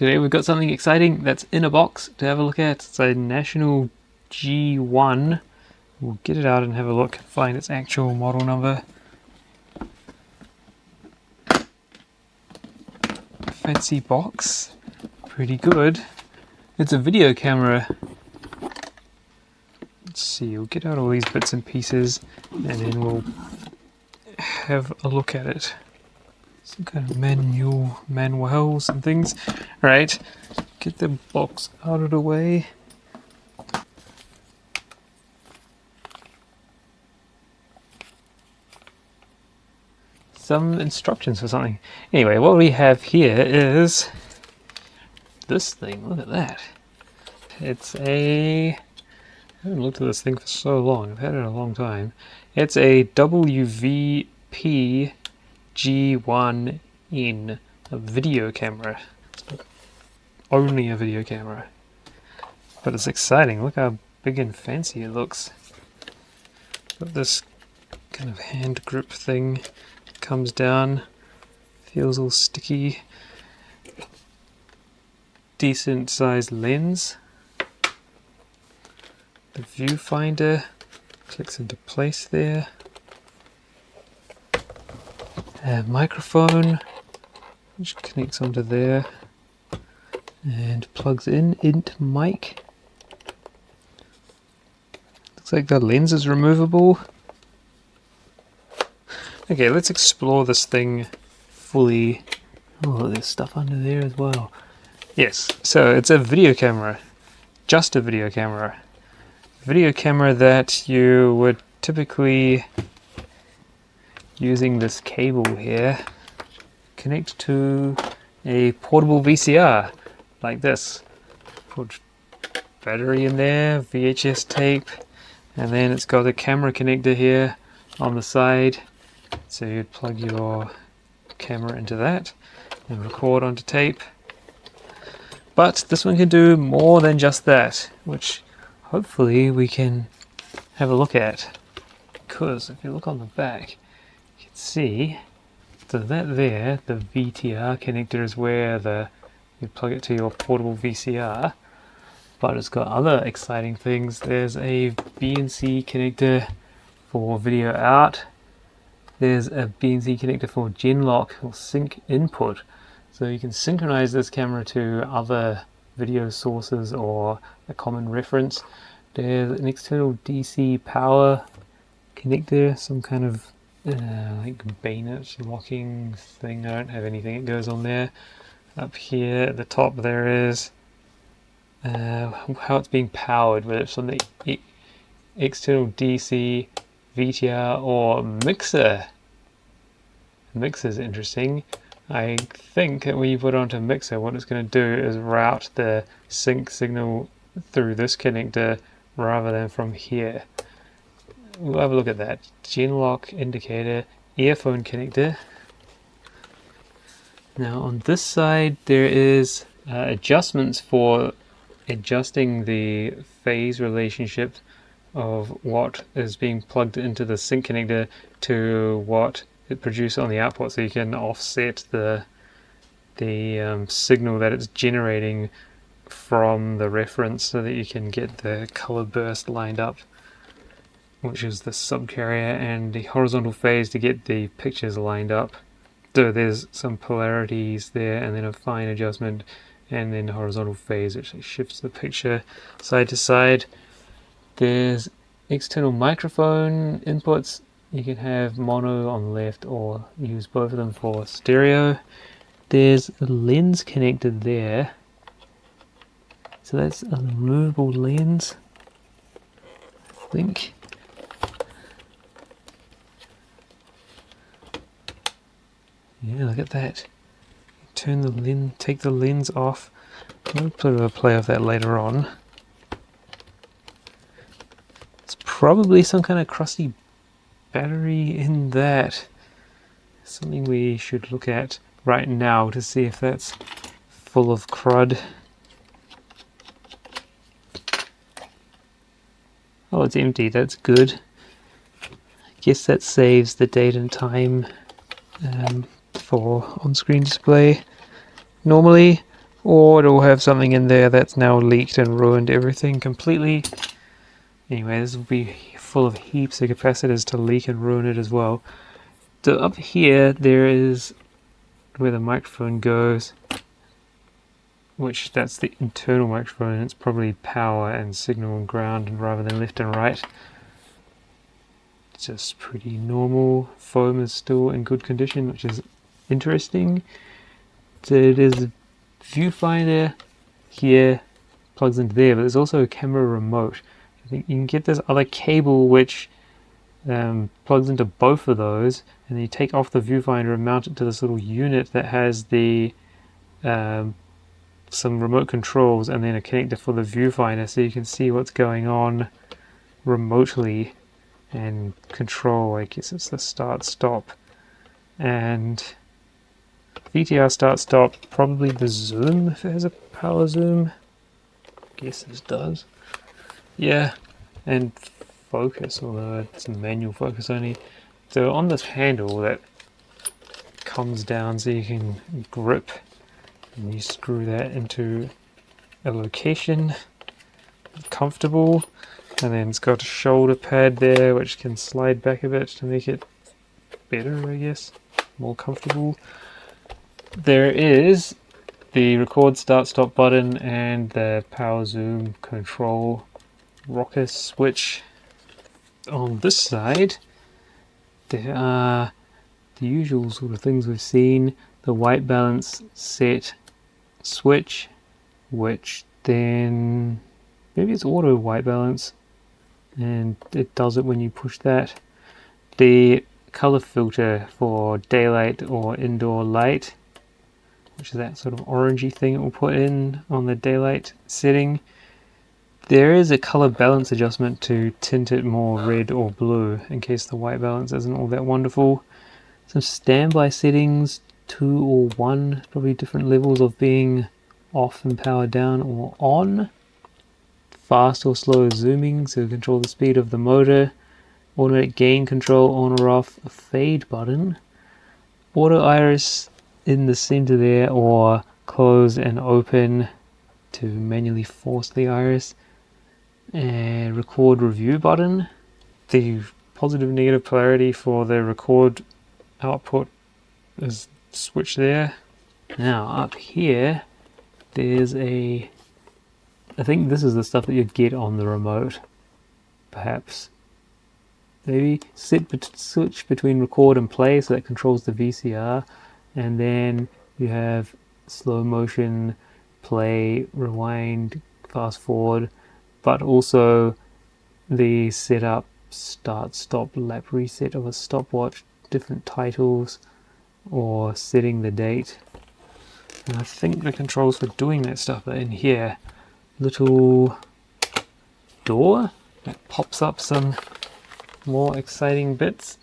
Today we've got something exciting that's in a box to have a look at. It's a National G1. We'll get it out and have a look, find its actual model number. Fancy box, pretty good. It's a video camera. Let's see, we'll get out all these bits and pieces and then we'll have a look at it. Some kind of manuals and things. Right, get the box out of the way. Some instructions for something. Anyway, what we have here is this thing. Look at that. It's a... I haven't looked at this thing for so long. I've had it a long time. It's a WVP-G1, a video camera. It's not only a video camera, but it's exciting. Look how big and fancy it looks. Got this kind of hand grip thing. Comes down, feels all sticky. Decent sized lens. The viewfinder clicks into place there. A microphone which connects onto there and plugs into mic. Looks like the lens is removable. Okay, let's explore this thing fully. Oh, there's stuff under there as well. Yes, so it's a video camera. Just a video camera. Video camera that you would typically, using this cable here, connect to a portable VCR like this. Put battery in there, VHS tape, and then it's got a camera connector here on the side. So you'd plug your camera into that and record onto tape. But this one can do more than just that, which hopefully we can have a look at. Because if you look on the back, you can see, so that there, the VTR connector is where you plug it to your portable VCR. But it's got other exciting things. There's a BNC connector for video out. There's a BNC connector for Genlock or sync input, so you can synchronize this camera to other video sources or a common reference. There's an external DC power connector, some kind of like bayonet locking thing. I don't have anything that goes on there. Up here at the top there is how it's being powered, whether it's on the external DC, VTR or mixer. Mixer is interesting. I think that when you put it onto mixer, what it's going to do is route the sync signal through this connector rather than from here. We'll have a look at that. Genlock indicator, earphone connector. Now on this side there is adjustments for adjusting the phase relationship of what is being plugged into the sync connector to what it produces on the output, so you can offset the signal that it's generating from the reference so that you can get the color burst lined up, which is the subcarrier, and the horizontal phase to get the pictures lined up. So there's some polarities there and then a fine adjustment, and then the horizontal phase which shifts the picture side to side. There's external microphone inputs. You can have mono on the left or use both of them for stereo. There's a lens connector there. So that's a removable lens, I think. Yeah, look at that. Turn the lens, take the lens off. I'll put a play of that later on. Probably some kind of crusty battery in that. Something we should look at right now to see if that's full of crud. Oh, it's empty. That's good. I guess that saves the date and time for on-screen display. Normally or it'll have something in there that's now leaked and ruined everything completely. Anyway, this will be full of heaps of capacitors to leak and ruin it as well. So up here there is where the microphone goes, which that's the internal microphone, and it's probably power and signal and ground rather than left and right. It's just pretty normal. Foam is still in good condition, which is interesting. So there's a viewfinder here, plugs into there, but there's also a camera remote. I think you can get this other cable which plugs into both of those, and then you take off the viewfinder and mount it to this little unit that has the some remote controls and then a connector for the viewfinder, so you can see what's going on remotely and control. I guess it's the start stop and VTR start stop, probably the zoom if it has a power zoom. I guess this does. Yeah, and focus, although it's a manual focus only. So on this handle that comes down so you can grip, and you screw that into a location comfortable, and then it's got a shoulder pad there which can slide back a bit to make it better, I guess, more comfortable. There is the record start stop button and the power zoom control rocker switch. On this side there are the usual sort of things we've seen. The white balance set switch, which then maybe it's auto white balance and it does it when you push that. The color filter for daylight or indoor light, which is that sort of orangey thing it will put in on the daylight setting. There is a color balance adjustment to tint it more red or blue in case the white balance isn't all that wonderful. Some standby settings, 2 or 1, probably different levels of being off and powered down or on. Fast or slow zooming, so control the speed of the motor. Automatic gain control on or off. A fade button. Auto iris in the center there, or close and open to manually force the iris. And record review button. The positive and negative polarity for the record output is switched there. Now up here there's I think this is the stuff that you get on the remote, perhaps. Maybe switch between record and play, so that controls the VCR, and then you have slow motion, play, rewind, fast forward, but also the setup, start, stop, lap reset of a stopwatch, different titles, or setting the date. And I think the controls for doing that stuff are in here. Little door that pops up some more exciting bits.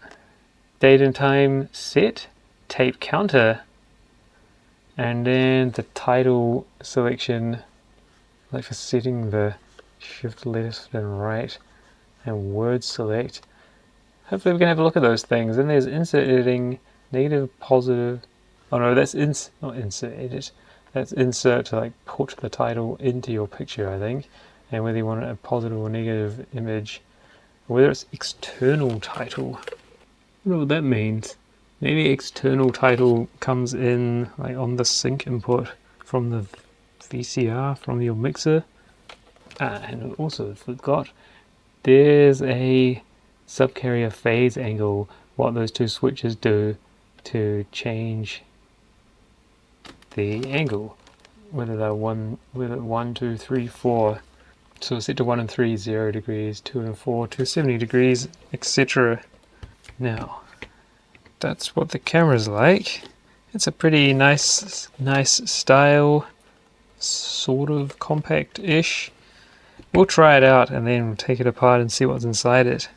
Date and time set, tape counter, and then the title selection, like for setting the shift, left and right, and word select. Hopefully we can have a look at those things. Then there's insert editing, negative, positive. Oh no, that's not insert edit. That's insert to like put the title into your picture, I think. And whether you want a positive or negative image, or whether it's external title. I don't know what that means. Maybe external title comes in like on the sync input from the VCR, from your mixer. And also forgot, there's a subcarrier phase angle, what those two switches do to change the angle, whether they're 1, 2, 3, 4. So set to 1 and 3, 0 degrees, 2 and 4, 270 degrees, etc. Now, that's what the camera's like. It's a pretty nice style, sort of compact-ish. We'll try it out and then take it apart and see what's inside it.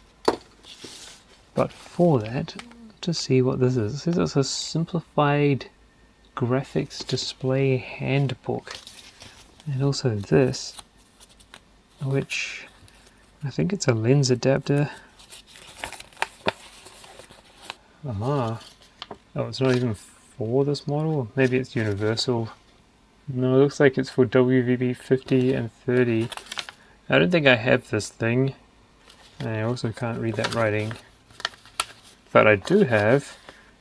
But for that, to see what this is, it says it's a simplified graphics display handbook. And also this, which I think it's a lens adapter. Oh, it's not even for this model. Maybe it's universal. No, it looks like it's for WVP 50 and 30. I don't think I have this thing. I also can't read that writing. But I do have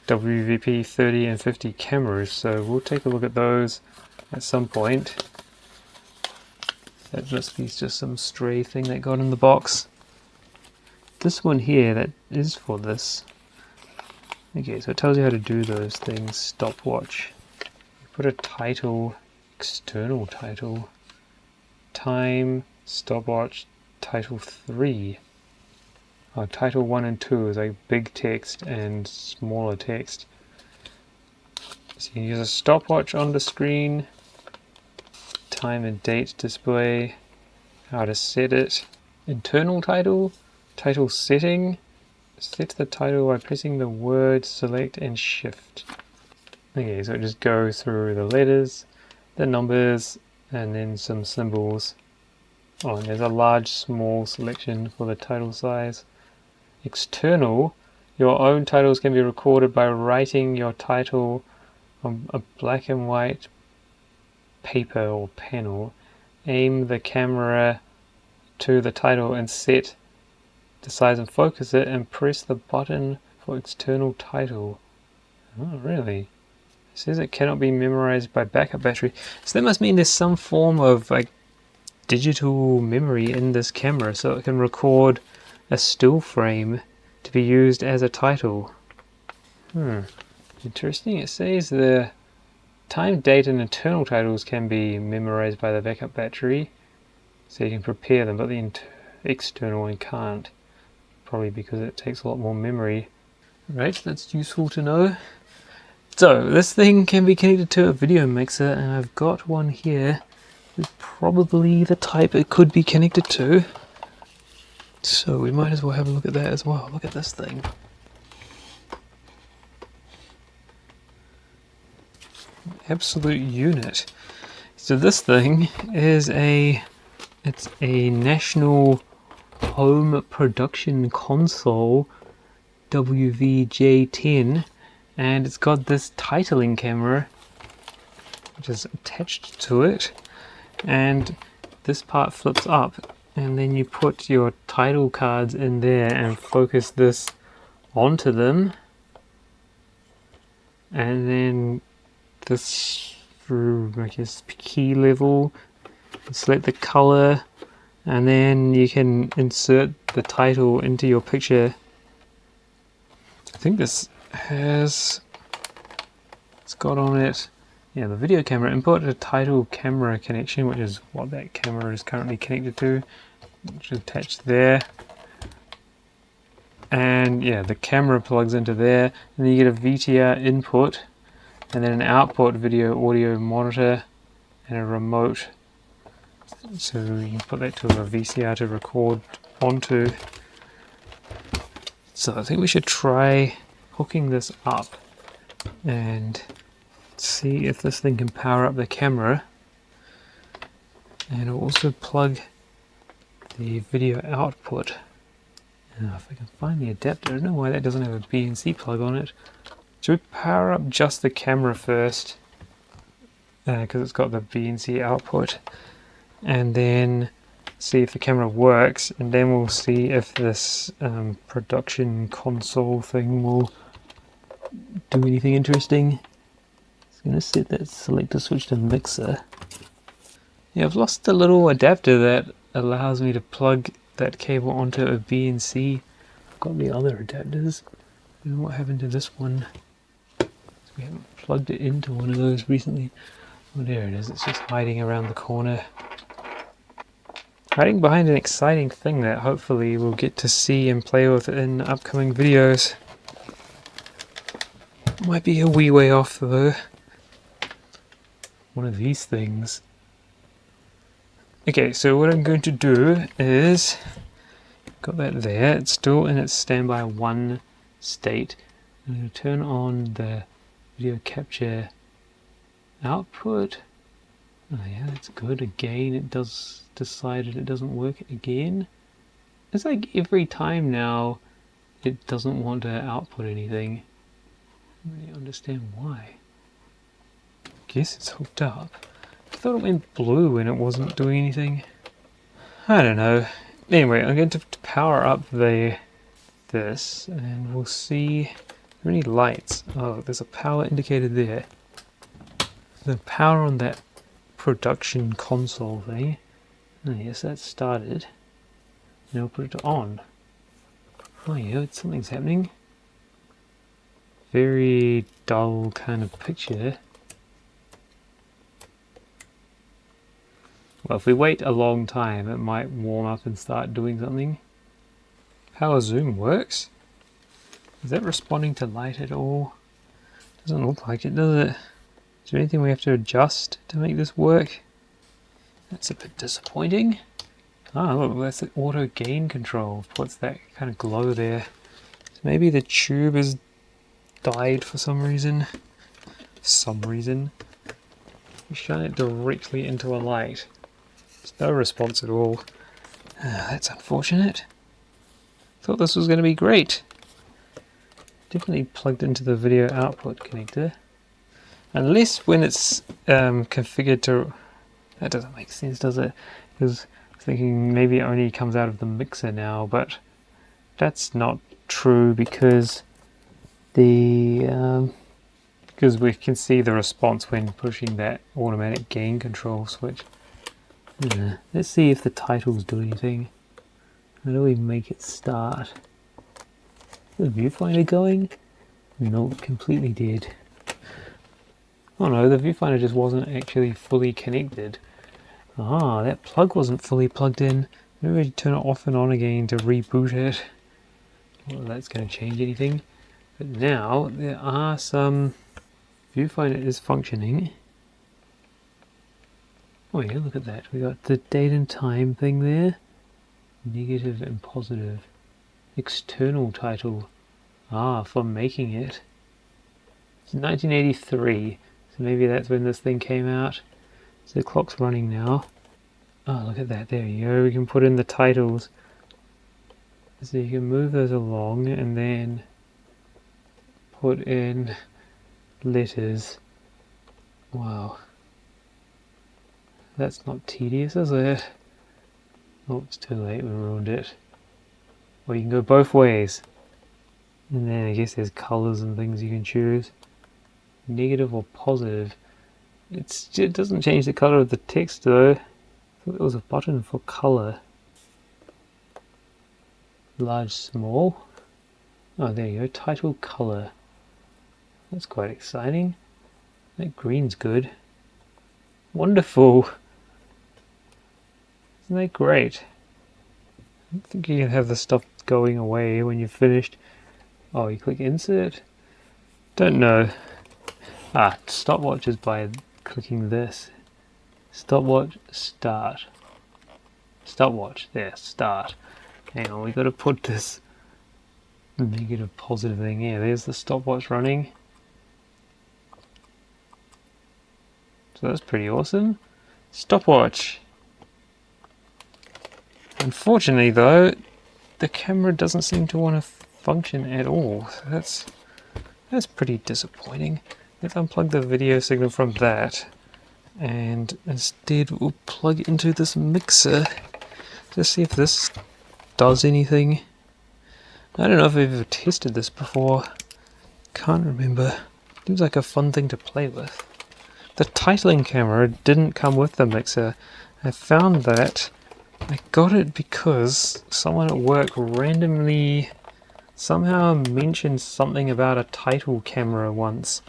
WVP 30 and 50 cameras, so we'll take a look at those at some point. That must be just some stray thing that got in the box. This one here, that is for this. Okay, so it tells you how to do those things. Stopwatch. You put a title, external title, time, stopwatch, title 3. Oh, title 1 and 2 is like big text and smaller text. So you can use a stopwatch on the screen, time and date display, how to set it, internal title, title setting, set the title by pressing the word, select and shift. Okay, so it just goes through the letters, the numbers, and then some symbols. Oh, and there's a large, small selection for the title size. External, your own titles can be recorded by writing your title on a black and white paper or panel. Aim the camera to the title and set the size and focus it, and press the button for external title. Oh, really? It says it cannot be memorized by backup battery. So that must mean there's some form of like digital memory in this camera, so it can record a still frame to be used as a title. Interesting. It says the time, date and internal titles can be memorized by the backup battery, so you can prepare them, but the external one can't. Probably because it takes a lot more memory. Right, that's useful to know. So this thing can be connected to a video mixer, and I've got one here. It's probably the type it could be connected to. So we might as well have a look at that as well. Look at this thing. Absolute unit. So this thing is it's a national home production console WVJ10, and it's got this titling camera which is attached to it, and this part flips up, and then you put your title cards in there and focus this onto them, and then this through, I guess, key level, select the color, and then you can insert the title into your picture. I think this has, it's got on it, yeah, the video camera input, a title camera connection, which is what that camera is currently connected to, which is attached there. And yeah, the camera plugs into there, and then you get a VTR input, and then an output video audio monitor, and a remote. So you can put that to a VCR to record onto. So I think we should try hooking this up and see if this thing can power up the camera. And I'll also plug the video output. Now if I can find the adapter, I don't know why that doesn't have a BNC plug on it. Should we power up just the camera first? Because it's got the BNC output. And then see if the camera works, and then we'll see if this production console thing will do anything interesting. I'm going to set that selector switch to mixer. Yeah, I've lost the little adapter that allows me to plug that cable onto a BNC. I've got the other adapters. I don't know what happened to this one. We haven't plugged it into one of those recently. Oh, there it is. It's just hiding around the corner. Hiding behind an exciting thing that hopefully we'll get to see and play with in upcoming videos. Might be a wee way off though. One of these things. Okay, so what I'm going to do is, got that there, it's still in its standby 1 state. I'm going to turn on the video capture output. Oh yeah, that's good. Again, it does decided it doesn't work again. It's like every time now it doesn't want to output anything. I don't really understand why. Guess it's hooked up. thought it went blue and it wasn't doing anything. I don't know. Anyway, I'm going to power up this and we'll see. Are there any lights? Oh, there's a power indicator there. The power on that production console thing. Oh yes, that started. Now put it on. Oh yeah, something's happening. Very dull kind of picture. Well, if we wait a long time, it might warm up and start doing something. Power zoom works. Is that responding to light at all? Doesn't look like it, does it? Is there anything we have to adjust to make this work? That's a bit disappointing. Ah, look, that's the auto gain control. What's that kind of glow there? So maybe the tube has died for some reason. You shine it directly into a light. There's no response at all. That's unfortunate. Thought this was going to be great. Definitely plugged into the video output connector. Unless when it's configured to... That doesn't make sense, does it? Because I was thinking maybe it only comes out of the mixer now, but that's not true because because we can see the response when pushing that automatic gain control switch. Let's see if the titles do anything. How do we make it start? Is the viewfinder going? No, completely dead. Oh no, the viewfinder just wasn't actually fully connected. Ah, that plug wasn't fully plugged in. Maybe we turn it off and on again to reboot it. Well, that's going to change anything. But now there are some... Viewfinder is functioning. Oh yeah, look at that. We got the date and time thing there. Negative and positive. External title. Ah, for making it. It's 1983. So maybe that's when this thing came out. So the clock's running now. Oh, look at that. There you go. We can put in the titles. So you can move those along and then put in letters. Wow. That's not tedious, is it? Oh, it's too late. We ruined it. Well, you can go both ways. And then I guess there's colors and things you can choose. Negative or positive. It doesn't change the color of the text though. I thought there was a button for color. Large, small. Oh, there you go. Title color. That's quite exciting. That green's good. Wonderful. Isn't that great? I don't think you can have the stuff going away when you're finished. Oh, you click insert? Don't know. Ah, stopwatch is by clicking this. Stopwatch, start. Stopwatch, there, start. Hang on, we got to put this negative positive thing here. There's the stopwatch running. So that's pretty awesome. Stopwatch. Unfortunately though, the camera doesn't seem to want to function at all. So that's pretty disappointing. Let's unplug the video signal from that and instead we'll plug into this mixer to see if this does anything. I don't know if I've ever tested this before. Can't remember. Seems like a fun thing to play with. The titling camera didn't come with the mixer. I found that I got it because someone at work randomly somehow mentioned something about a title camera once.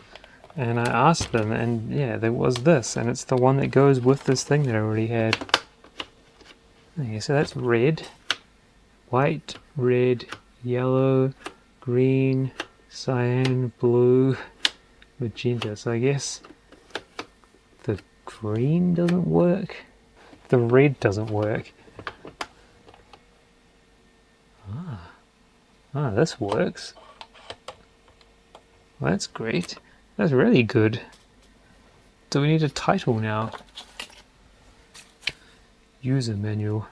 And I asked them and yeah, there was this. And it's the one that goes with this thing that I already had. Okay, so that's red, white, red, yellow, green, cyan, blue, magenta. So I guess the green doesn't work. The red doesn't work. Ah, this works. Well, that's great. That's really good. Do we need a title now? User manual.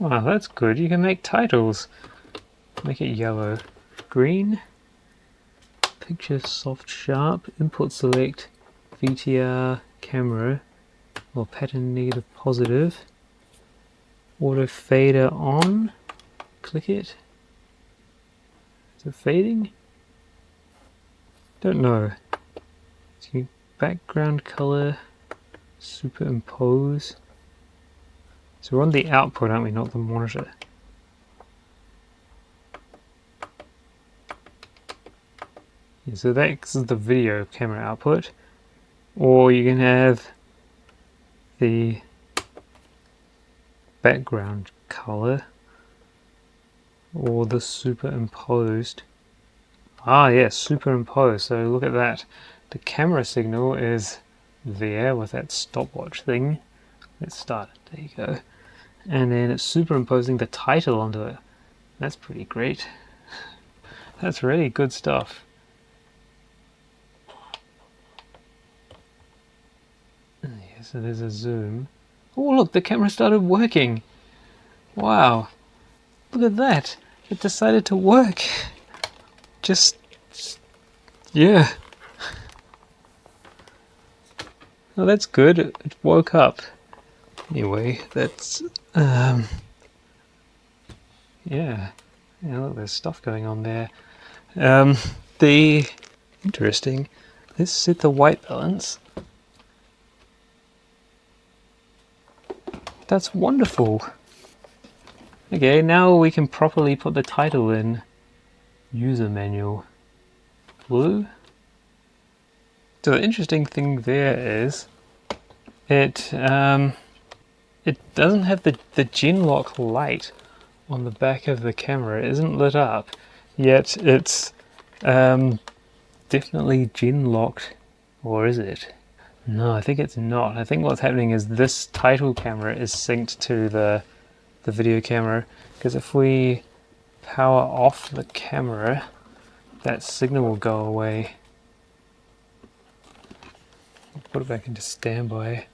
Wow, that's good. You can make titles. Make it yellow. Green. Picture soft sharp. Input select. VTR camera. Or pattern negative positive. Auto fader on. Click it. Is it fading? Don't know. So background color. Superimpose. So we're on the output, aren't we? Not the monitor. Yeah, so this is the video camera output. Or you can have the background color or the superimposed. Ah yes, superimposed. So look at that. The camera signal is there with that stopwatch thing. Let's start it. There you go. And then it's superimposing the title onto it. That's pretty great. That's really good stuff. Yeah, so there's a zoom. Oh look, the camera started working. Wow. Look at that. It decided to work. Just yeah. Oh, that's good. It woke up. Anyway, that's yeah. Yeah, look, there's stuff going on there. The interesting. Let's set the white balance. That's wonderful. Okay, now we can properly put the title in. User manual. Blue. So the interesting thing there is it doesn't have the Genlock light on the back of the camera. It isn't lit up, yet it's definitely Genlocked. Or is it? No, I think it's not. I think what's happening is this title camera is synced to the video camera, because if we power off the camera, that signal will go away. Put it back into standby.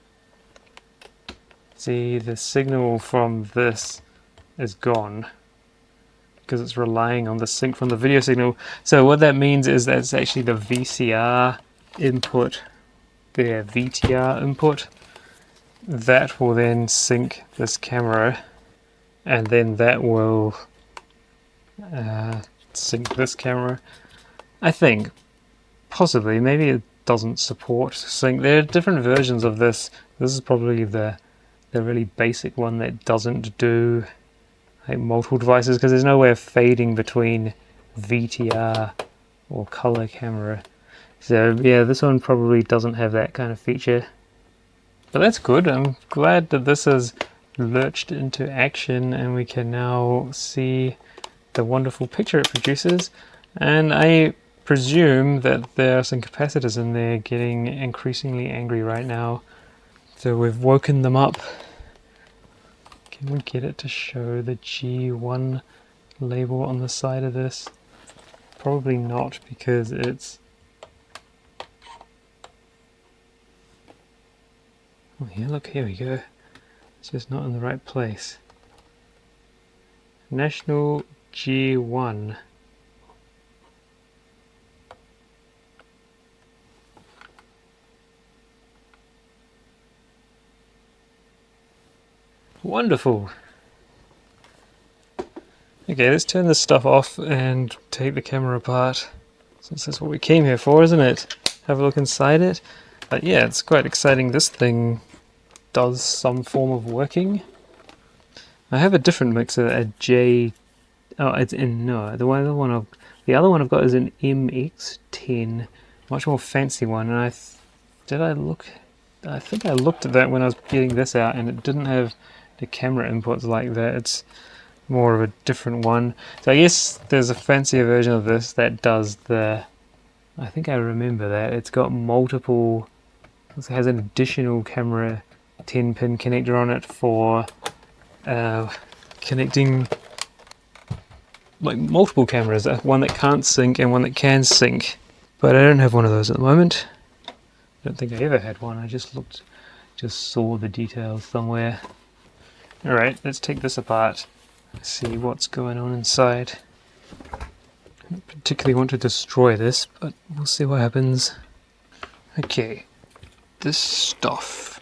See, the signal from this is gone because it's relying on the sync from the video signal. So what that means is that's actually the VCR input, their VTR input. That will then sync this camera, and then that will sync this camera. I think, possibly, maybe it doesn't support sync. There are different versions of this. This is probably the really basic one that doesn't do like multiple devices, because there's no way of fading between VTR or color camera. So yeah, this one probably doesn't have that kind of feature. But that's good. I'm glad that this has lurched into action and we can now see the wonderful picture it produces. And I presume that there are some capacitors in there getting increasingly angry right now. So we've woken them up. Can we get it to show the G1 label on the side of this? Probably not, because it's... Oh yeah, look, here we go. It's just not in the right place. National G1. Wonderful. Okay, let's turn this stuff off and take the camera apart, since that's what we came here for, isn't it? Have a look inside it. But yeah, it's quite exciting. This thing does some form of working. I have a different mixer, a J... Oh, it's in... No, the other one I've got is an MX10. Much more fancy one, and I think I looked at that when I was getting this out, and it didn't have the camera inputs like that. It's more of a different one. So I guess there's a fancier version of this that does the... I think I remember that. It's got multiple... It has an additional camera 10-pin connector on it for connecting like multiple cameras. One that can't sync and one that can sync. But I don't have one of those at the moment. I don't think I ever had one. I just saw the details somewhere. Alright, let's take this apart. See what's going on inside. I don't particularly want to destroy this, but we'll see what happens. Okay, this stuff.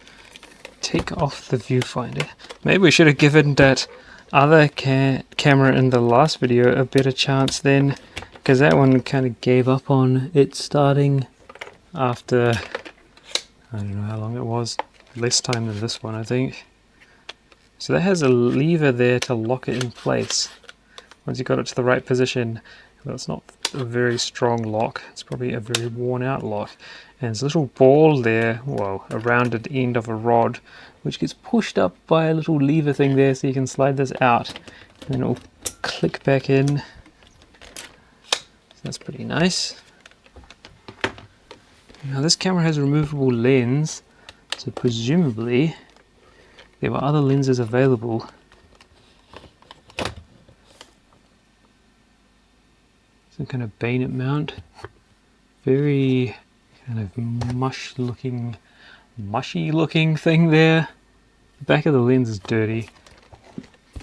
Take off the viewfinder. Maybe we should have given that other camera in the last video a better chance then, because that one kind of gave up on it starting after, I don't know how long it was, less time than this one I think. So that has a lever there to lock it in place. Once you got it to the right position, well, it's not a very strong lock, it's probably a very worn out lock. And there's a little ball there, well, a rounded end of a rod, which gets pushed up by a little lever thing there, so you can slide this out and it'll click back in. So that's pretty nice. Now this camera has a removable lens, so presumably there were other lenses available. Some kind of bayonet mount. Very kind of mushy looking thing there. The back of the lens is dirty.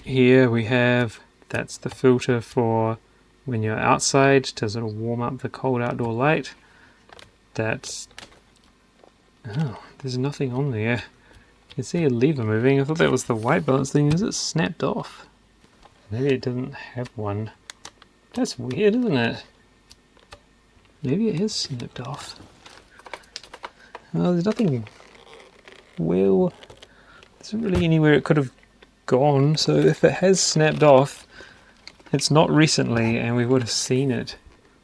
Here we have, that's the filter for when you're outside to sort of warm up the cold outdoor light. That's, oh, there's nothing on there. You can see a lever moving. I thought that was the white balance thing. Is it snapped off? Maybe it doesn't have one. That's weird, isn't it? Maybe it is snapped off. Well, there's nothing. Well, there's not really anywhere it could have gone, so if it has snapped off, it's not recently and we would have seen it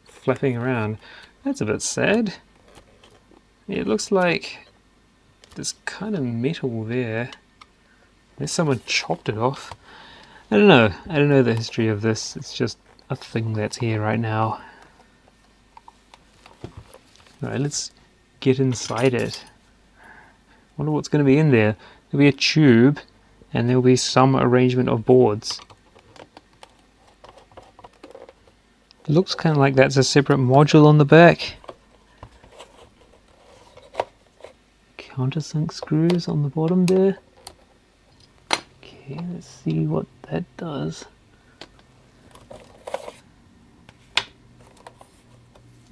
flapping around. That's a bit sad. It looks like there's kind of metal there. There's someone chopped it off. I don't know. I don't know the history of this. It's just a thing that's here right now. Alright, let's get inside it. Wonder what's going to be in there. There'll be a tube and there'll be some arrangement of boards. It looks kind of like that's a separate module on the back. Countersunk screws on the bottom there. Okay, let's see what that does.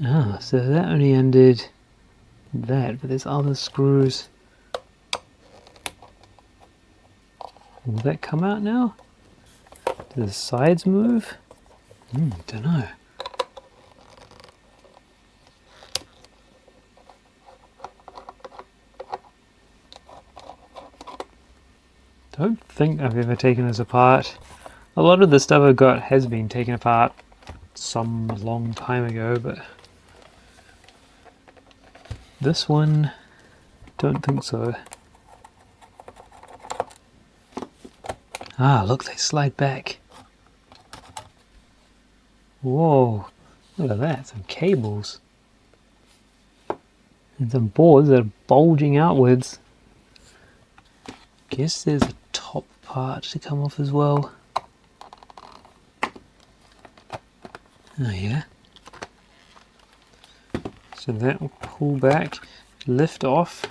Ah, so that only undid that, but there's other screws. Will that come out now? Do the sides move? Don't know. Don't think I've ever taken this apart. A lot of the stuff I've got has been taken apart some long time ago, but this one, don't think so. Ah, look, they slide back. Whoa, look at that, some cables. And some boards that are bulging outwards. Guess there's a top part to come off as well. Oh yeah. So that will pull back, lift off.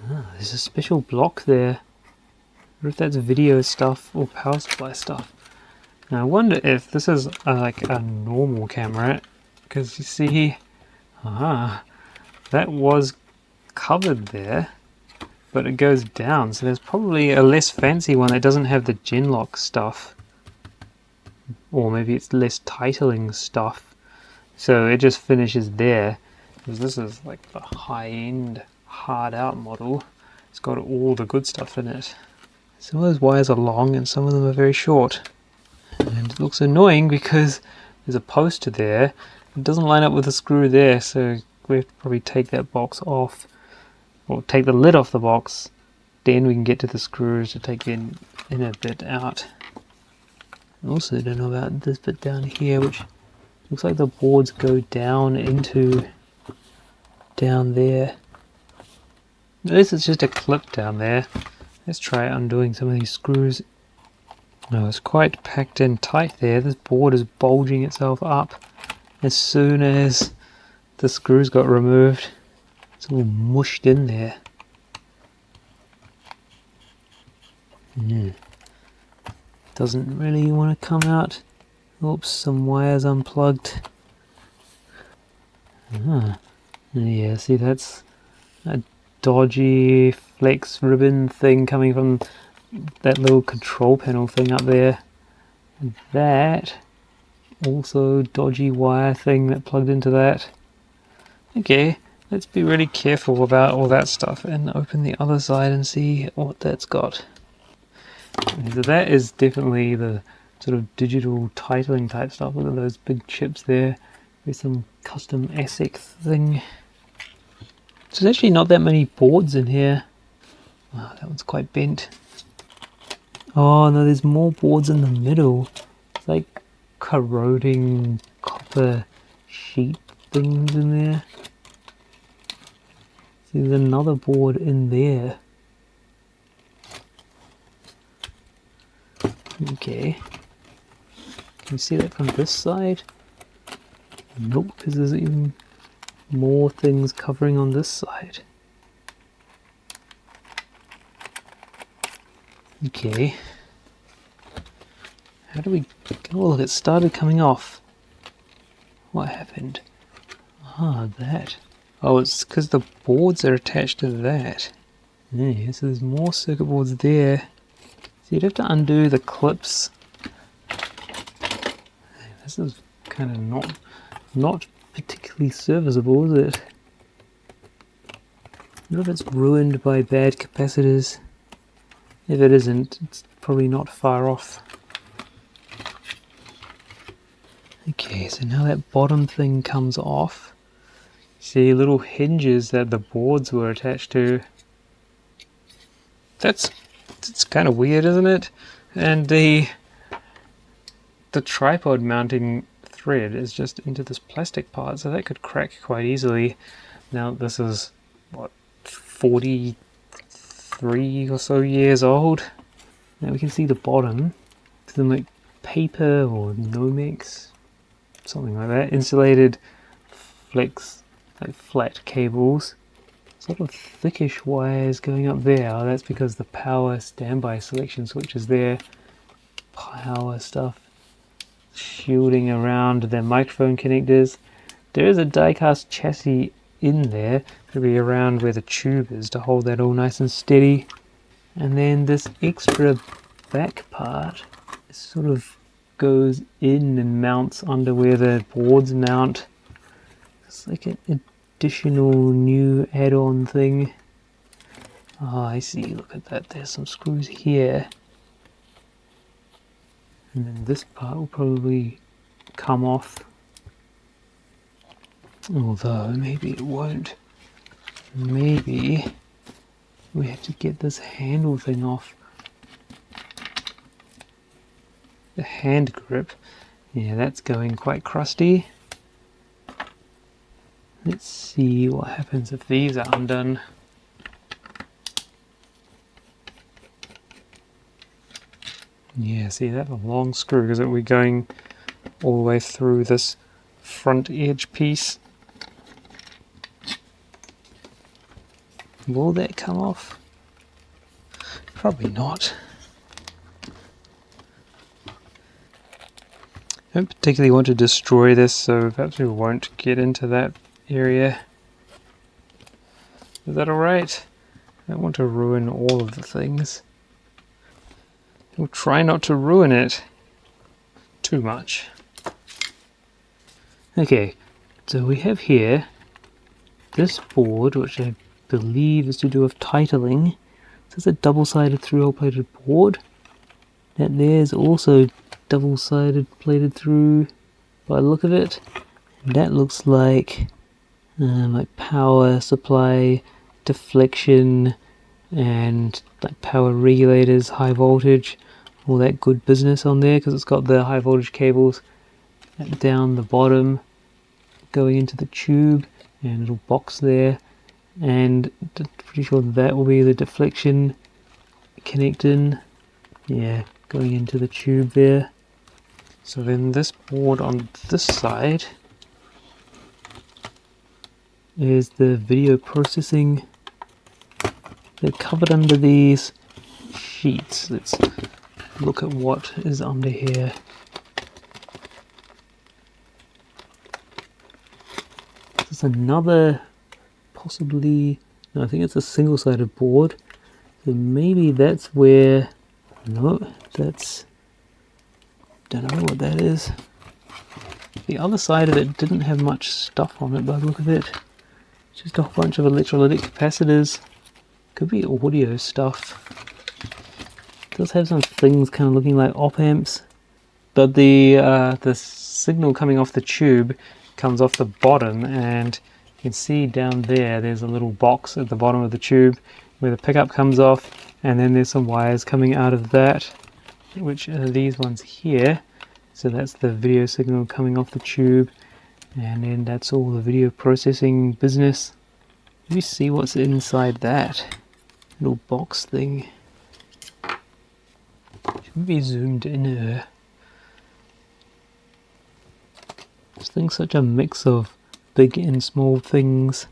Ah, there's a special block there. I wonder if that's video stuff or power supply stuff. Now I wonder if this is like a normal camera, because you see, that was covered there, but it goes down, so there's probably a less fancy one that doesn't have the Genlock stuff, or maybe it's less titling stuff, so it just finishes there, because this is like the high-end hard out model. It's got all the good stuff in it. Some of those wires are long and some of them are very short. And it looks annoying because there's a poster there. It doesn't line up with the screw there, so we have to probably take that box off. Or take the lid off the box. Then we can get to the screws to take the inner bit out. I also don't know about this bit down here, which looks like the boards go down into down there. This is just a clip down there. Let's try undoing some of these screws. No, it's quite packed in tight there. This board is bulging itself up as soon as the screws got removed. It's all mushed in there. Yeah. Doesn't really want to come out. Oops, some wires unplugged. Yeah, see, that's a dodgy flex ribbon thing coming from that little control panel thing up there. And that also dodgy wire thing that plugged into that. Okay, let's be really careful about all that stuff and open the other side and see what that's got. So that is definitely the sort of digital titling type stuff. Look at those big chips there. There's some custom ASIC thing. So there's actually not that many boards in here. Wow, that one's quite bent. Oh no, there's more boards in the middle. It's like corroding copper sheet things in there. See, there's another board in there. Okay. Can you see that from this side? Nope, because there's even more things covering on this side. Okay. How do we... Oh look, it started coming off. What happened? Ah, that. Oh, it's because the boards are attached to that. Yeah, so there's more circuit boards there. So you'd have to undo the clips. This is kind of not particularly serviceable, is it? I wonder if it's ruined by bad capacitors. If it isn't, it's probably not far off. Okay, so now that bottom thing comes off. See little hinges that the boards were attached to. That's kind of weird, isn't it? And the tripod mounting thread is just into this plastic part, so that could crack quite easily. Now this is what, 43 or so years old. Now we can see the bottom. It's like paper or Nomex, something like that. Insulated flex, like flat cables. Sort of thickish wires going up there. Oh, that's because the power standby selection switch is there. Power stuff shielding around their microphone connectors. There is a die-cast chassis in there, probably around where the tube is to hold that all nice and steady. And then this extra back part sort of goes in and mounts under where the boards mount. It's like an additional new add-on thing. Oh, I see, look at that, there's some screws here. And then this part will probably come off. Although, maybe it won't. Maybe we have to get this handle thing off. The hand grip. Yeah, that's going quite crusty. Let's see what happens if these are undone. Yeah, see that's a long screw because we're going all the way through this front edge piece. Will that come off? Probably not. I don't particularly want to destroy this, so perhaps we won't get into that area. Is that alright? I don't want to ruin all of the things. We'll try not to ruin it too much. Okay, so we have here this board, which I believe is to do with titling. So it's a double-sided through-hole plated board. That there's also double-sided plated through by the look of it. And that looks like power supply, deflection, and like power regulators, high voltage, all that good business on there, because it's got the high voltage cables down the bottom going into the tube and a little box there, and pretty sure that will be the deflection connecting, yeah, going into the tube there. So then this board on this side is the video processing. They're covered under these sheets. Let's look at what is under here. There's another, possibly, no, I think it's a single-sided board. So maybe that's where, no, that's, don't know what that is. The other side of it didn't have much stuff on it by the look of it. Just a whole bunch of electrolytic capacitors. Could be audio stuff. It does have some things kind of looking like op amps. But the signal coming off the tube comes off the bottom, and you can see down there there's a little box at the bottom of the tube where the pickup comes off, and then there's some wires coming out of that, which are these ones here. So that's the video signal coming off the tube, and then that's all the video processing business. Let me see what's inside that little box thing. Should be zoomed in here. This thing's such a mix of big and small things.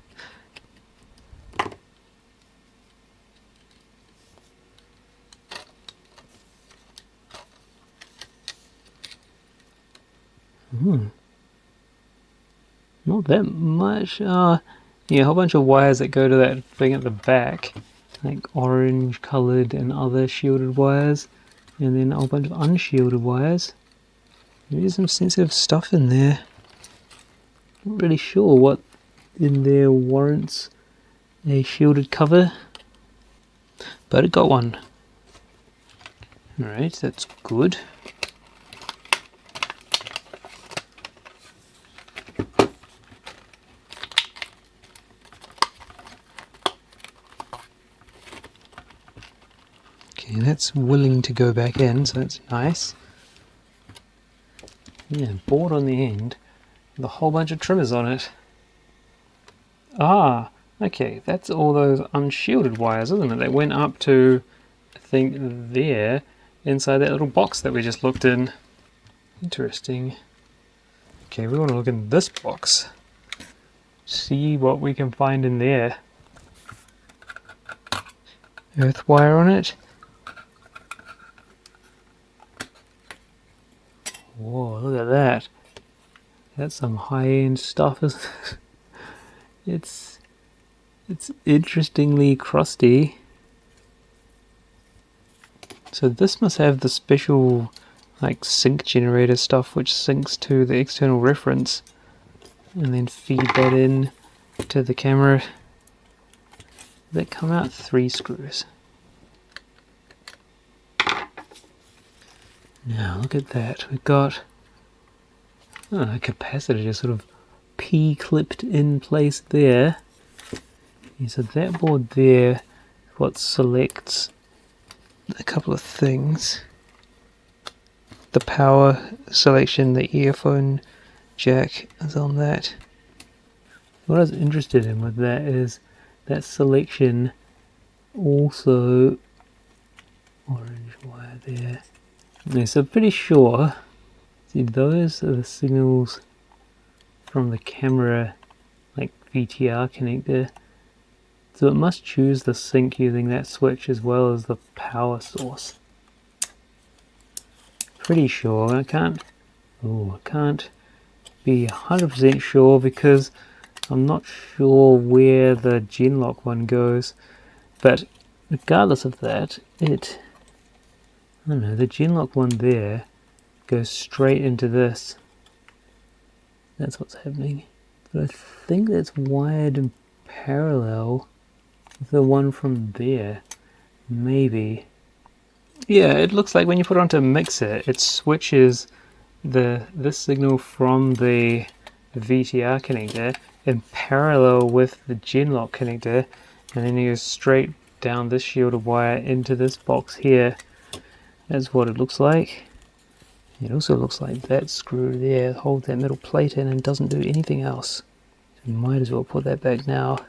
Not that much. Yeah, a whole bunch of wires that go to that thing at the back, like orange coloured and other shielded wires, and then a whole bunch of unshielded wires. There's some sensitive stuff in there. Not really sure what in there warrants a shielded cover, but it got one. Alright, that's good. Okay, that's willing to go back in, so that's nice. Yeah, board on the end with a whole bunch of trimmers on it. Ah, okay, that's all those unshielded wires, isn't it? That went up to, I think, there, inside that little box that we just looked in. Interesting. Okay, we want to look in this box. See what we can find in there. Earth wire on it. Whoa, look at that. That's some high-end stuff. It's interestingly crusty. So this must have the special like sync generator stuff which syncs to the external reference and then feed that in to the camera. That come out 3 screws. Now look at that. We've got a capacitor just sort of P-clipped in place there. Yeah, so that board there, what selects a couple of things. The power selection, the earphone jack is on that. What I was interested in with that is that selection also, orange wire there. Yeah, so pretty sure, see those are the signals from the camera, like VTR connector. So it must choose the sync using that switch as well as the power source. Pretty sure. I can't be 100% sure because I'm not sure where the Genlock one goes. But regardless of that, I don't know, the Genlock one there goes straight into this. That's what's happening. But I think that's wired in parallel with the one from there. Maybe. Yeah, it looks like when you put it onto a mixer, it switches this signal from the VTR connector in parallel with the Genlock connector, and then it goes straight down this shielded wire into this box here. That's what it looks like. It also looks like that screw there holds that metal plate in and doesn't do anything else. So you might as well put that back now.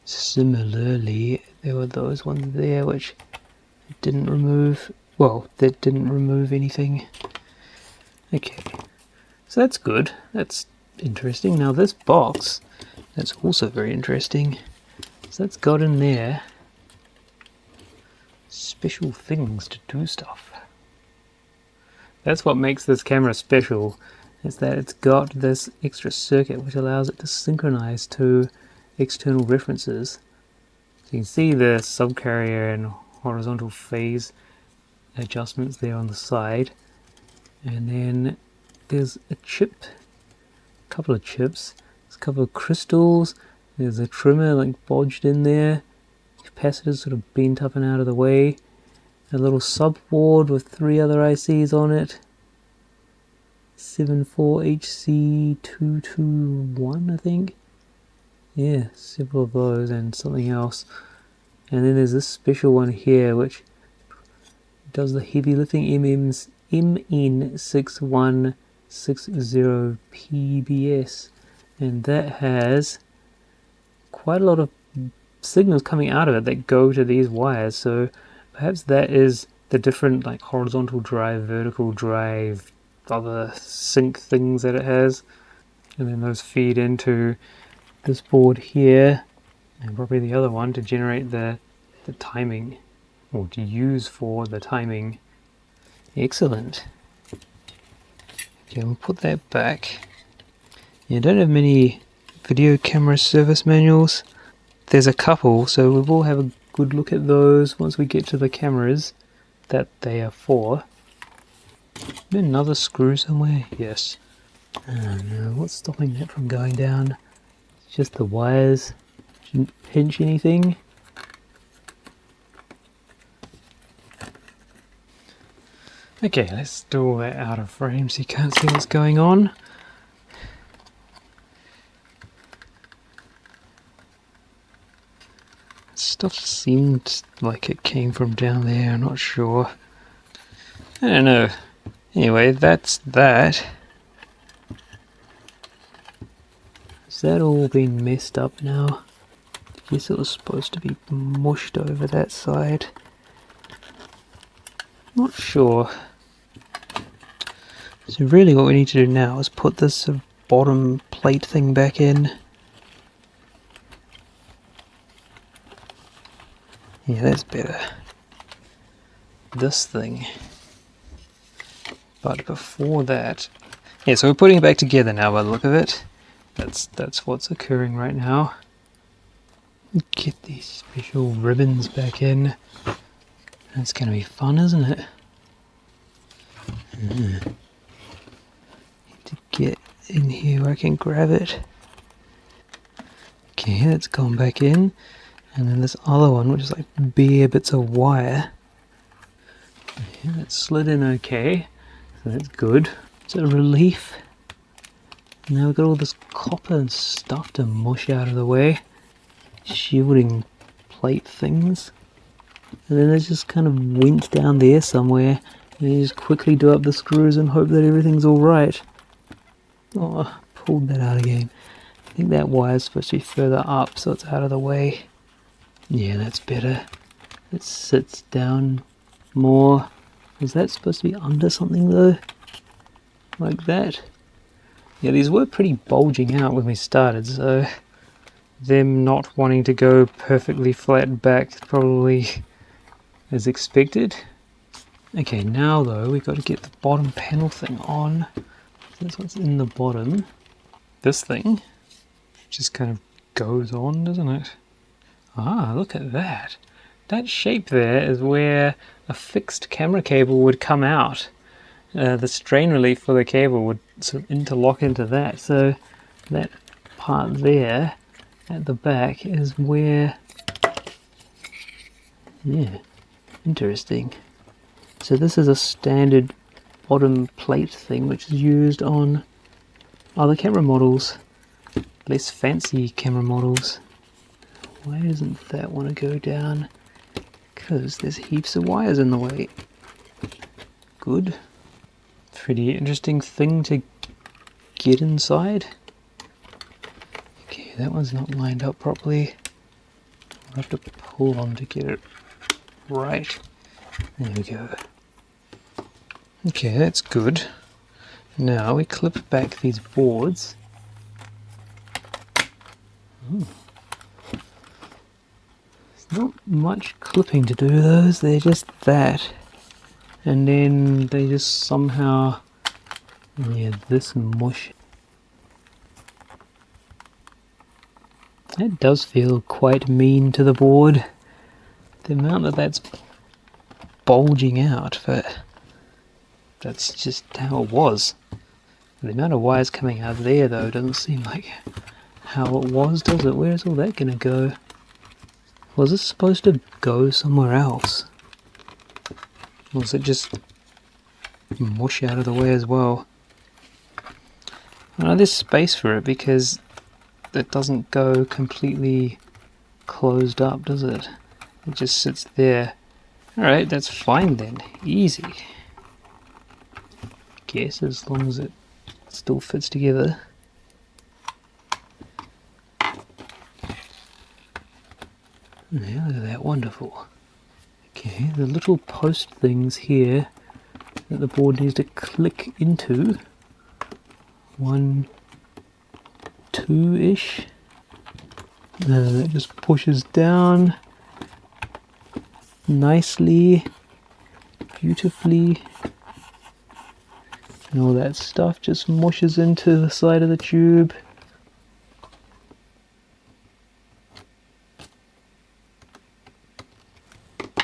Similarly, there were those ones there which didn't remove, well, that didn't remove anything. Okay, so that's good. That's interesting. Now this box, that's also very interesting. So that's got in there special things to do stuff. That's what makes this camera special, is that it's got this extra circuit which allows it to synchronize to external references. So you can see the subcarrier and horizontal phase adjustments there on the side, and then there's a chip, a couple of chips, there's a couple of crystals, there's a trimmer like bodged in there, capacitors sort of bent up and out of the way, a little subboard with 3 other ICs on it, 74HC221 I think, yeah, several of those and something else. And then there's this special one here which does the heavy lifting, MN6160 PBS, and that has quite a lot of signals coming out of it that go to these wires, so perhaps that is the different like horizontal drive, vertical drive, other sync things that it has, and then those feed into this board here and probably the other one to generate the timing, or to use for the timing. Excellent. Okay, we'll put that back. You don't have many video camera service manuals. There's a couple, so we will have a good look at those once we get to the cameras that they are for. Another screw somewhere? Yes. Oh no, what's stopping that from going down? It's just the wires. Shouldn't pinch anything. Okay, let's do all that out of frame so you can't see what's going on. Stuff seemed like it came from down there, I'm not sure. I don't know. Anyway, that's that. Has that all been messed up now? I guess it was supposed to be mushed over that side. Not sure. So really what we need to do now is put this bottom plate thing back in. Yeah, that's better. This thing. But before that... Yeah, so we're putting it back together now by the look of it. That's what's occurring right now. Get these special ribbons back in. That's going to be fun, isn't it? Need to get in here where I can grab it. Okay, that's gone back in. And then this other one, which is like bare bits of wire. Yeah, that slid in okay. So that's good. It's a relief. Now we've got all this copper and stuff to mush out of the way. Shielding plate things. And then it's just kind of went down there somewhere. And you just quickly do up the screws and hope that everything's alright. Oh, pulled that out again. I think that wire's supposed to be further up so it's out of the way. Yeah, that's better. It sits down more. Is that supposed to be under something though? Like that? Yeah, these were pretty bulging out when we started, so them not wanting to go perfectly flat back probably as expected. Okay, now though we've got to get the bottom panel thing on. That's what's in the bottom. This thing just kind of goes on, doesn't it? Ah, look at that. That shape there is where a fixed camera cable would come out. The strain relief for the cable would sort of interlock into that. So that part there at the back is where... Yeah, interesting. So this is a standard bottom plate thing which is used on other camera models, less fancy camera models. Why doesn't that want to go down? Because there's heaps of wires in the way. Good. Pretty interesting thing to get inside. Okay, that one's not lined up properly. I'll have to pull on to get it right. There we go. Okay, that's good. Now we clip back these boards. Not much clipping to do those, they're just that. And then they just somehow, yeah, this mush. That does feel quite mean to the board. The amount that's bulging out, but that's just how it was. The amount of wires coming out there though doesn't seem like how it was, does it? Where's all that gonna go? Was this supposed to go somewhere else? Or was it just mush out of the way as well? I know there's space for it because it doesn't go completely closed up, does it? It just sits there. Alright, that's fine then. Easy. Guess as long as it still fits together. Yeah, look at that, wonderful. Okay, the little post things here that the board needs to click into. 1, 2-ish. And that just pushes down nicely, beautifully. And all that stuff just mushes into the side of the tube.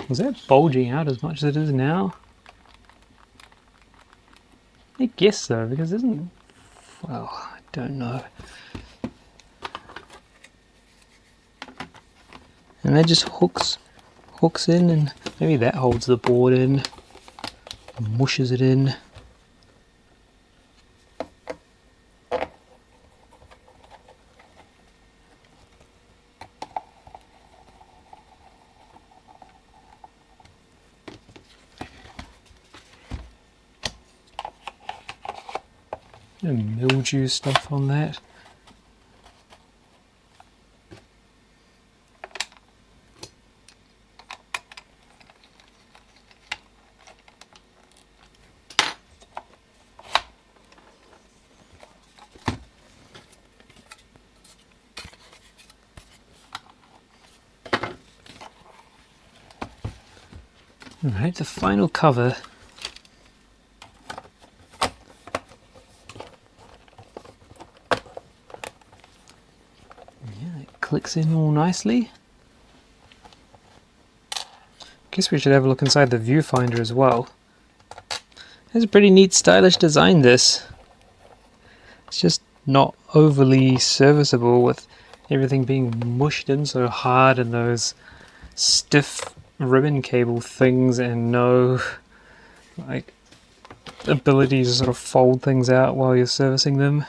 Was that bulging out as much as it is now? I guess so, because it isn't... Well, I don't know. And that just hooks in, and maybe that holds the board in, mushes it in. And mildew stuff on that. Alright, the final cover. Clicks in all nicely. Guess we should have a look inside the viewfinder as well. It's a pretty neat, stylish design, this. It's just not overly serviceable with everything being mushed in so hard and those stiff ribbon cable things and no like ability to sort of fold things out while you're servicing them.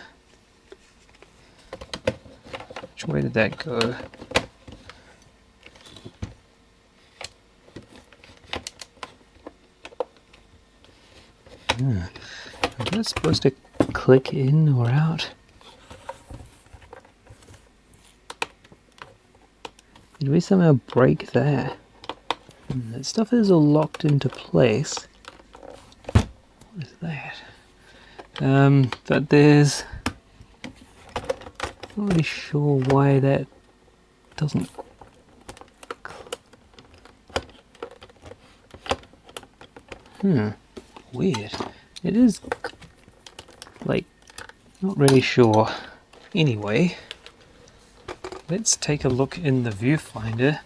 Which way did that go? Is that supposed to click in or out? Did we somehow break that? That stuff is all locked into place. What is that? But there's... Not really sure why that doesn't... Weird. It is... like... not really sure. Anyway, let's take a look in the viewfinder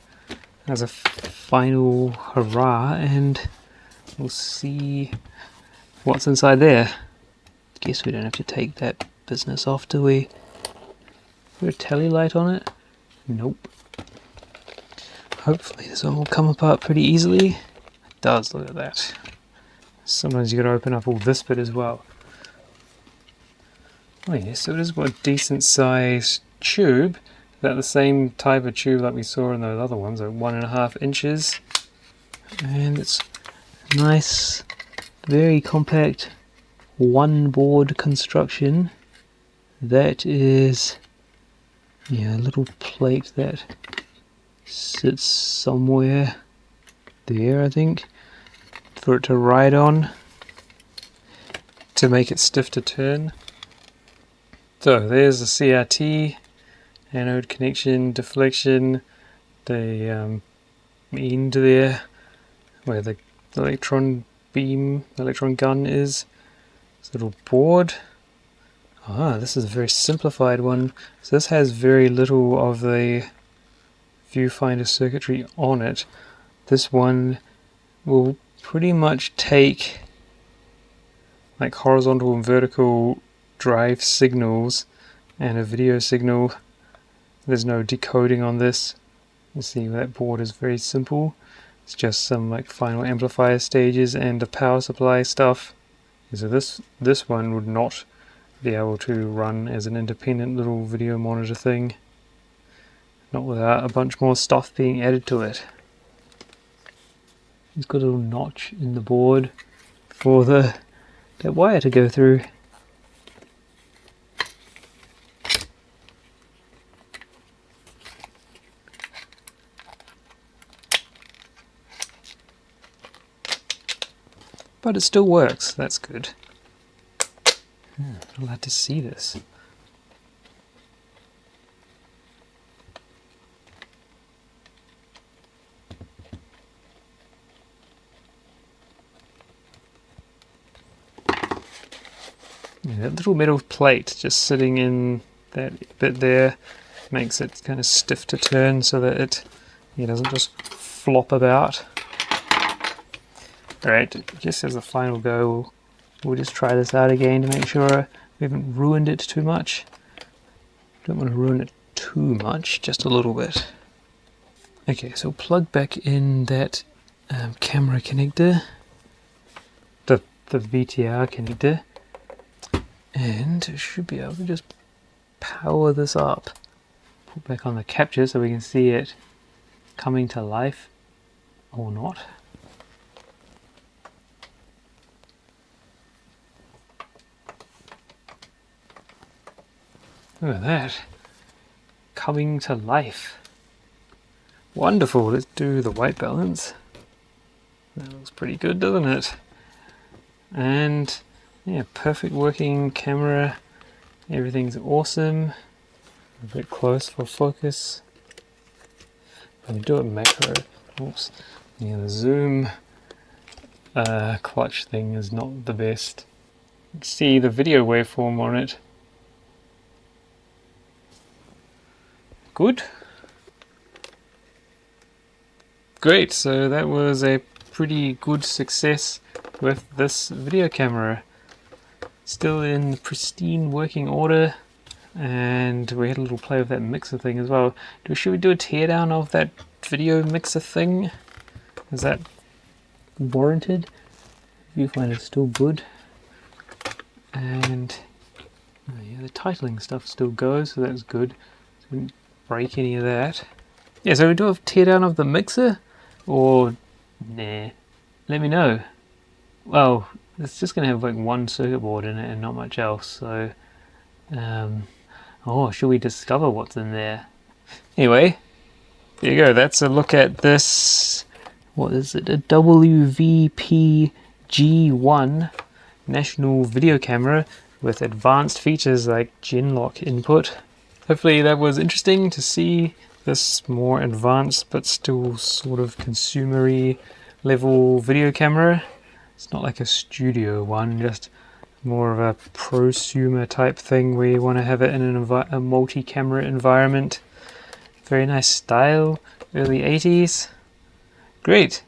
as a final hurrah and we'll see what's inside there. Guess we don't have to take that business off, do we? Is there a tally light on it? Nope. Hopefully this one will come apart pretty easily. It does, look at that. Sometimes you gotta open up all this bit as well. Oh yeah, so it is got a decent sized tube. About the same type of tube like we saw in those other ones, like 1.5 inches. And it's nice, very compact, one board construction. That is, yeah, a little plate that sits somewhere there, I think, for it to ride on to make it stiff to turn. So there's the CRT, anode connection, deflection, the end there where the electron beam, the electron gun is. This little board. Ah, this is a very simplified one. So this has very little of the viewfinder circuitry on it. This one will pretty much take like horizontal and vertical drive signals and a video signal. There's no decoding on this. You see that board is very simple. It's just some like final amplifier stages and the power supply stuff. So this one would not be able to run as an independent little video monitor thing, not without a bunch more stuff being added to it. It's got a little notch in the board for that wire to go through. But it still works, that's good. I'm glad to see this. That little metal plate just sitting in that bit there makes it kind of stiff to turn so that it doesn't just flop about. Alright, just as a final go, we'll just try this out again to make sure we haven't ruined it too much. Don't want to ruin it too much, just a little bit. Okay, so plug back in that camera connector, the VTR connector, and should be able to just power this up. Put back on the capture so we can see it coming to life, or not. Look at that, coming to life. Wonderful. Let's do the white balance. That looks pretty good, doesn't it? And yeah, perfect working camera. Everything's awesome. A bit close for focus. When we do it macro, oops. Yeah, the zoom clutch thing is not the best. You can see the video waveform on it. Good. Great, so that was a pretty good success with this video camera. Still in pristine working order, and we had a little play with that mixer thing as well. Should we do a teardown of that video mixer thing? Is that warranted? Viewfinder is still good. And oh yeah, the titling stuff still goes, so that's good. So we didn't break any of that. Yeah, so we do a teardown of the mixer, or nah? Let me know. Well, it's just gonna have like one circuit board in it and not much else. So, oh, should we discover what's in there? Anyway, there you go. That's a look at this. What is it? A WVP-G1 national video camera with advanced features like Genlock input. Hopefully that was interesting to see this more advanced but still sort of consumery level video camera. It's not like a studio one, just more of a prosumer type thing where you want to have it in a multi-camera environment. Very nice style, early 80s. Great.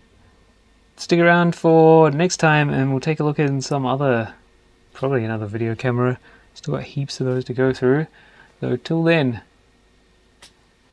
Stick around for next time and we'll take a look at some other, probably another video camera. Still got heaps of those to go through. So till then,